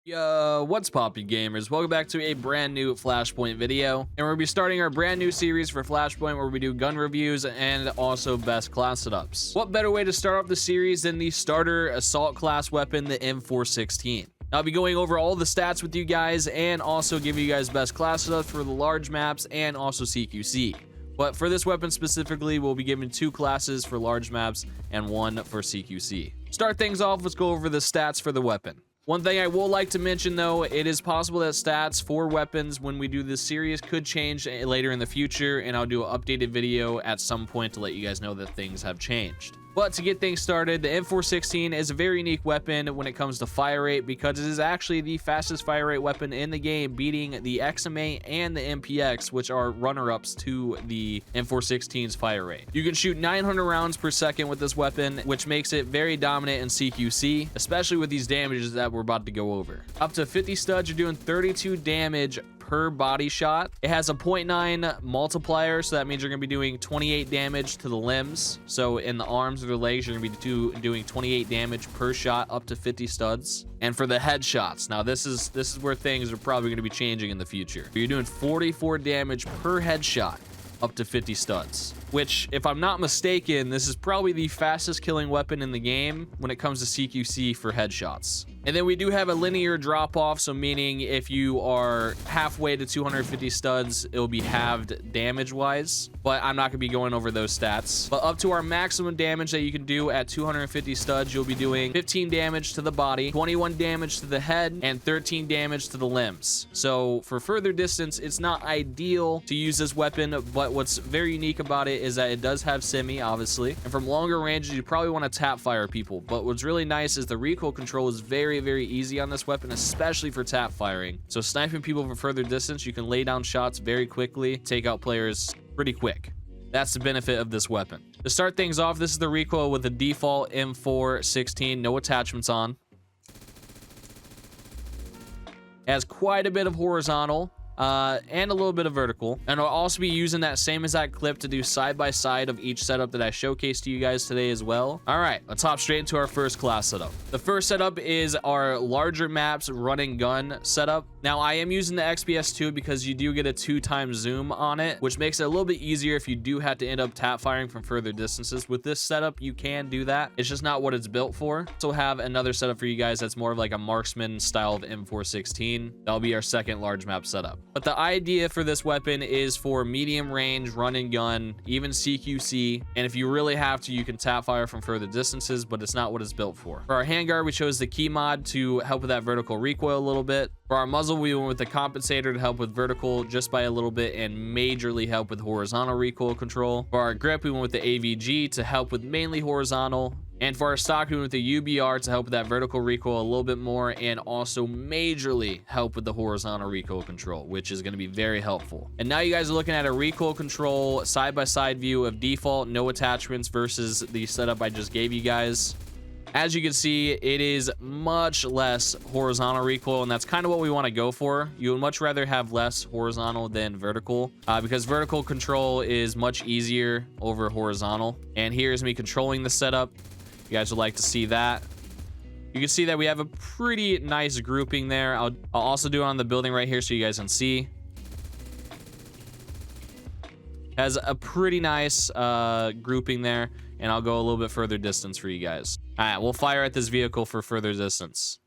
Yo, what's poppin' gamers? Welcome back to a brand new Flashpoint video, and we'll be starting our brand new series for Flashpoint where we do gun reviews and also best class setups. What better way to start off the series than the starter assault class weapon, the M416? I'll be going over all the stats with you guys and also give you guys best class setups for the large maps and also CQC. But for this weapon specifically, we'll be giving 2 classes for large maps and 1 for CQC. Start things off, let's go over the stats for the weapon. One thing I will like to mention though, it is possible that stats for weapons when we do this series could change later in the future, and I'll do an updated video at some point to let you guys know that things have changed. But to get things started, the M416 is a very unique weapon when it comes to fire rate because it is actually the fastest fire rate weapon in the game, beating the XMA and the MPX, which are runner-ups to the M416's fire rate. You can shoot 900 rounds per second with this weapon, which makes it very dominant in CQC, especially with these damages that we're about to go over. Up to 50 studs, you're doing 32 damage per body shot. It has a 0.9 multiplier, so that means you're going to be doing 28 damage to the limbs. So in the arms or the legs, you're going to be doing 28 damage per shot up to 50 studs. And for the headshots, now this is where things are probably going to be changing in the future. You're doing 44 damage per headshot up to 50 studs, which, if I'm not mistaken, this is probably the fastest killing weapon in the game when it comes to CQC for headshots. And then we do have a linear drop off, so meaning if you are halfway to 250 studs, it'll be halved damage wise, but I'm not gonna be going over those stats. But up to our maximum damage that you can do at 250 studs, you'll be doing 15 damage to the body, 21 damage to the head, and 13 damage to the limbs. So for further distance, it's not ideal to use this weapon, but what's very unique about it is that it does have semi, obviously, and from longer ranges, you probably want to tap fire people. But what's really nice is the recoil control is very easy on this weapon, especially for tap firing. So sniping people from further distance, you can lay down shots very quickly, take out players pretty quick. That's the benefit of this weapon. To start things off, this is the recoil with the default M416, no attachments on. It has quite a bit of horizontal and a little bit of vertical, and I'll also be using that same exact clip to do side by side of each setup that I showcased to you guys today as well. All right, let's hop straight into our first class setup. The first setup is our larger maps run and gun setup. Now I am using the XPS2 because you do get a 2x zoom on it, which makes it a little bit easier if you do have to end up tap firing from further distances. With this setup, you can do that. It's just not what it's built for. So have another setup for you guys that's more of like a Marksman style of M416. That'll be our second large map setup. But the idea for this weapon is for medium range, run and gun, even CQC. And if you really have to, you can tap fire from further distances, but it's not what it's built for. For our handguard, we chose the key mod to help with that vertical recoil a little bit. For our muzzle, we went with the compensator to help with vertical just by a little bit and majorly help with horizontal recoil control. For our grip, we went with the AVG to help with mainly horizontal. And for our stock, we went with the UBR to help with that vertical recoil a little bit more and also majorly help with the horizontal recoil control, which is going to be very helpful. And now you guys are looking at a recoil control side-by-side view of default, no attachments versus the setup I just gave you guys. As you can see, it is much less horizontal recoil, and that's kind of what we want to go for. You would much rather have less horizontal than vertical because vertical control is much easier over horizontal. And here's me controlling the setup. You guys would like to see that. You can see that we have a pretty nice grouping there. I'll also do it on the building right here so you guys can see. Has a pretty nice grouping there, and I'll go a little bit further distance for you guys. All right, we'll fire at this vehicle for further distance.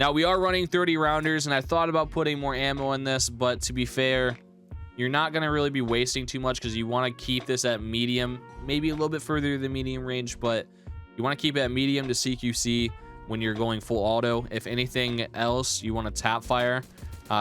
Now we are running 30 rounders, and I thought about putting more ammo in this, but to be fair, you're not going to really be wasting too much because you want to keep this at medium, maybe a little bit further than medium range, but you want to keep it at medium to CQC when you're going full auto. If anything else, you want to tap fire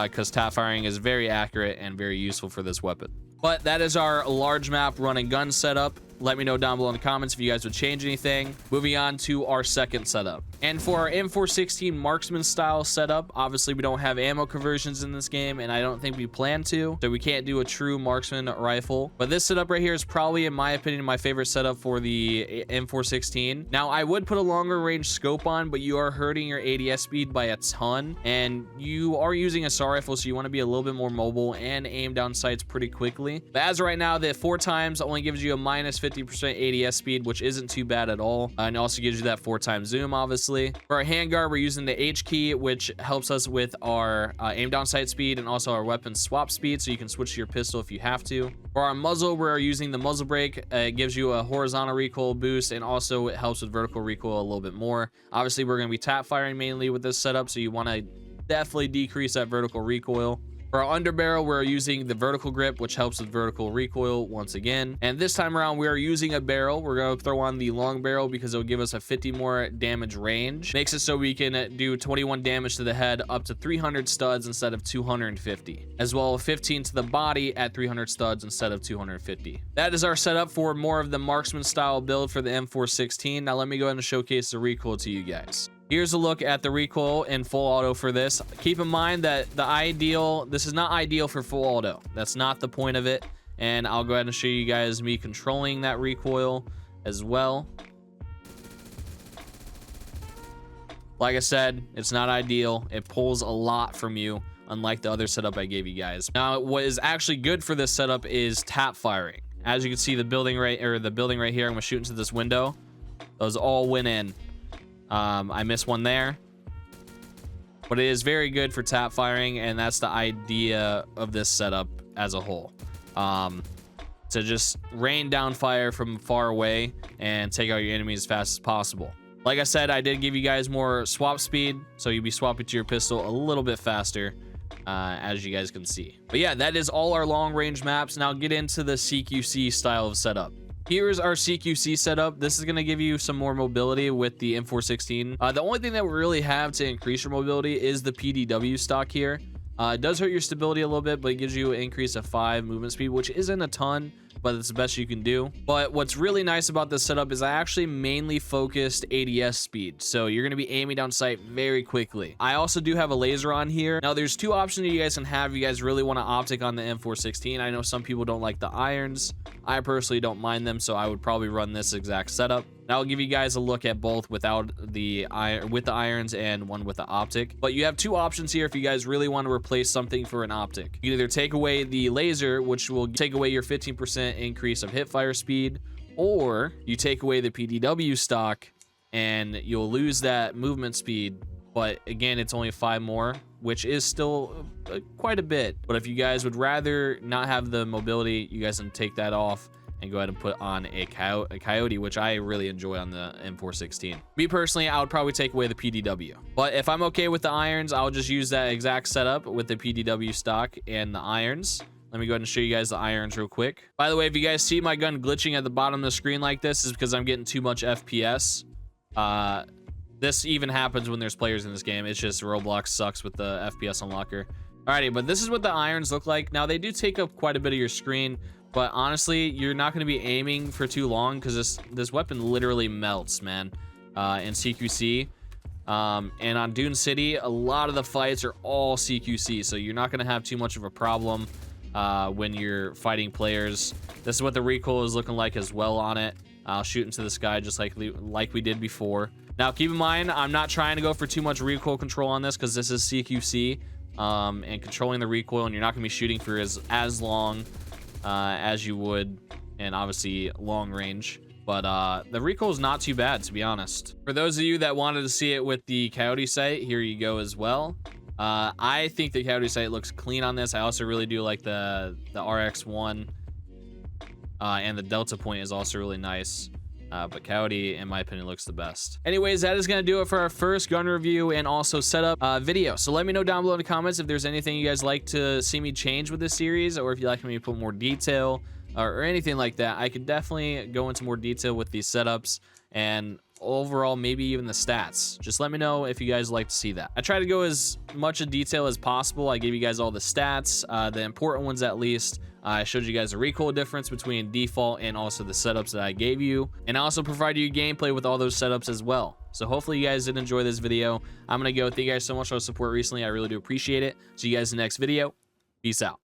because tap firing is very accurate and very useful for this weapon. But that is our large map run and gun setup. Let me know down below in the comments if you guys would change anything. Moving on to our second setup. And for our M416 Marksman style setup, obviously we don't have ammo conversions in this game, and I don't think we plan to, so we can't do a true Marksman rifle. But this setup right here is probably, in my opinion, my favorite setup for the M416. Now, I would put a longer range scope on, but you are hurting your ADS speed by a ton, and you are using a assault rifle, so you want to be a little bit more mobile and aim down sights pretty quickly. But as of right now, the 4x only gives you a minus 50 50% ADS speed, which isn't too bad at all. And it also gives you that 4x zoom, obviously. For our handguard, we're using the H key, which helps us with our aim down sight speed and also our weapon swap speed, so you can switch to your pistol if you have to. For our muzzle, we're using the muzzle brake. It gives you a horizontal recoil boost, and also it helps with vertical recoil a little bit more. Obviously, we're going to be tap firing mainly with this setup, so you want to definitely decrease that vertical recoil. For our underbarrel, we're using the vertical grip, which helps with vertical recoil once again. And this time around, we are using a barrel. We're going to throw on the long barrel because it'll give us a 50 more damage range. Makes it so we can do 21 damage to the head up to 300 studs instead of 250. As well as 15 to the body at 300 studs instead of 250. That is our setup for more of the Marksman style build for the M416. Now let me go ahead and showcase the recoil to you guys. Here's a look at the recoil in full auto for this. Keep in mind that this is not ideal for full auto. That's not the point of it. And I'll go ahead and show you guys me controlling that recoil as well. Like I said, it's not ideal. It pulls a lot from you, unlike the other setup I gave you guys. Now, what is actually good for this setup is tap firing. As you can see, the building right here, I'm gonna shoot into this window. Those all went in. I missed one there, but it is very good for tap firing, and that's the idea of this setup as a whole, to just rain down fire from far away and take out your enemies as fast as possible. Like I said, I did give you guys more swap speed, so you'll be swapping to your pistol a little bit faster, as you guys can see. But yeah, that is all our long range maps. Now get into the CQC style of setup. Here's our CQC setup. This is going to give you some more mobility with the M416. The only thing that we really have to increase your mobility is the PDW stock here. It does hurt your stability a little bit, but it gives you an increase of 5 movement speed, which isn't a ton, but it's the best you can do. But what's really nice about this setup is I actually mainly focused ADS speed, so you're going to be aiming down sight very quickly. I also do have a laser on here. Now there's two options you guys can have. You guys really want to optic on the M416. I know some people don't like the irons. I personally don't mind them, so I would probably run this exact setup. Now I'll give you guys a look at both without the with the irons and one with the optic. But you have two options here if you guys really want to replace something for an optic. You can either take away the laser, which will take away your 15% increase of hip fire speed, or you take away the PDW stock and you'll lose that movement speed. But again, it's only 5 more, which is still quite a bit. But if you guys would rather not have the mobility, you guys can take that off and go ahead and put on a coyote, which I really enjoy on the M416. Me personally, I would probably take away the PDW. But if I'm okay with the irons, I'll just use that exact setup with the PDW stock and the irons. Let me go ahead and show you guys the irons real quick. By the way, if you guys see my gun glitching at the bottom of the screen like this, is because I'm getting too much FPS. This even happens when there's players in this game. It's just Roblox sucks with the FPS unlocker. Alrighty, but this is what the irons look like. Now, they do take up quite a bit of your screen, but honestly, you're not going to be aiming for too long because this weapon literally melts, man, in CQC. And on Dune City, a lot of the fights are all CQC, so you're not going to have too much of a problem when you're fighting players. This is what the recoil is looking like as well on it. I'll shoot into the sky just like we did before. Now, keep in mind, I'm not trying to go for too much recoil control on this because this is CQC, and controlling the recoil, and you're not going to be shooting for as long as you would, and obviously long range. But the recoil is not too bad, to be honest. For those of you that wanted to see it with the coyote sight, here you go as well. I think the coyote sight looks clean on this. I also really do like the RX1, and the delta point is also really nice. But coyote, in my opinion, looks the best. Anyways, that is going to do it for our first gun review and also setup video. So let me know down below in the comments if there's anything you guys like to see me change with this series, or if you'd like me to put more detail or anything like that. I could definitely go into more detail with these setups and overall maybe even the stats. Just let me know if you guys like to see that. I try to go as much in detail as possible. I gave you guys all the stats, the important ones at least. I showed you guys the recoil difference between default and also the setups that I gave you, and I also provided you gameplay with all those setups as well. So hopefully you guys did enjoy this video. I'm gonna go. Thank you guys so much for the support recently. I really do appreciate it. See you guys in the next video. Peace out.